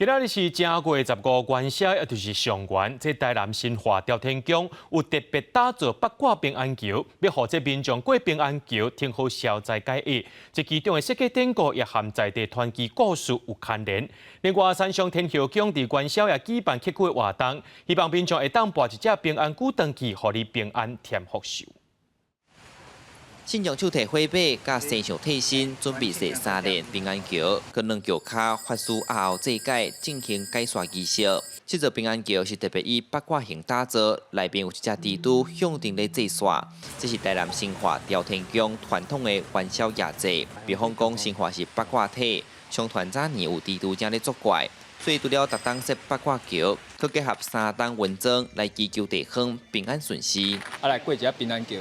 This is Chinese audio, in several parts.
今仔日是正月15元宵，也就是上元。这台南新化朝天宫有特别打造八卦平安桥，要让这民众过平安桥，挺好消灾解厄。这其中的设计典故也和在地传奇故事有牵连。另外，山上天后宫伫元宵也举办祈福活动，希望民众会当拔一只平安龟回去，互你平安添福寿。 新娘手提火把，甲身上替身，准备设3连平安桥，跟两桥卡法师阿后祭改进行改刷仪式。这座平安桥是特别以八卦形打造，内边有一只蜘蛛向顶咧祭刷。这是台南新化朝天宫传统的元宵夜祭。比方讲，新化是八卦体，相传早年有蜘蛛正咧作怪，所以除了逐档设八卦桥，佮结合3档文章来祈求地方平安顺遂。来过一下平安桥。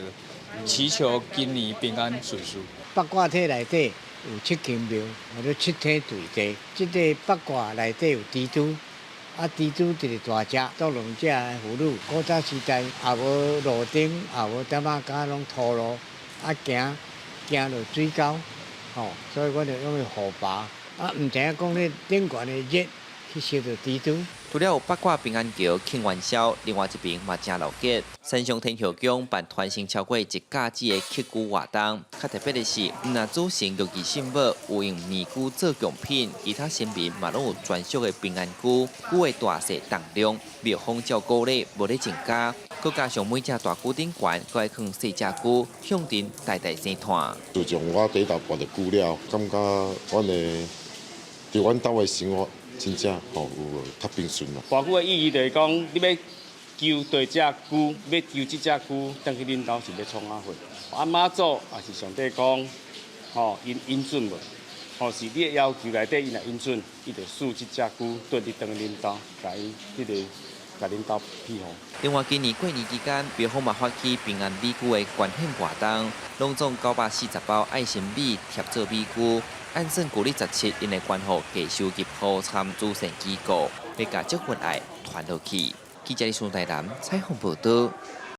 祈求今年平安顺遂。八卦体内底有7间庙，或者7体对地。这个八卦内底有蜘蛛，蜘蛛一个大只，做2只的葫芦。古早时代也无路灯，也无点仔架，拢土路，行落水沟，所以我就用去护拔。唔知影讲咧顶悬的热去烧到蜘蛛。 除了有八卦平安桥庆元宵，另外一边嘛正闹热。山上天后宫办团成超过1架子的乞龟活动，较特别的是，唔但组成玉儿信物，有用面具做贡品，其他神明嘛拢有专属的平安龟，龟的大小重量，庙方照顾咧无咧增加，佮加上每只大龟顶悬，佮爱放细只龟，向天代代生团。自从我第一道拔着龟了，感觉阮的伫阮兜的生活。 真正有较平顺啦。拔龟的意义就是讲，你要求对只龟，要求这只龟，等去恁兜是要创啊货。妈祖也是上帝讲，因应准无，是你的要求内底，因若应准，伊就赐这只龟对你等恁兜，甲伊甲恁兜庇护。另外，今年过年期间，庙方嘛发起平安米具的捐献活动，拢总940包爱心米贴做米具。 按算旧历17，因会捐予给收集破参慈善机构，要将这份爱传落去。记者李顺台南采访报道。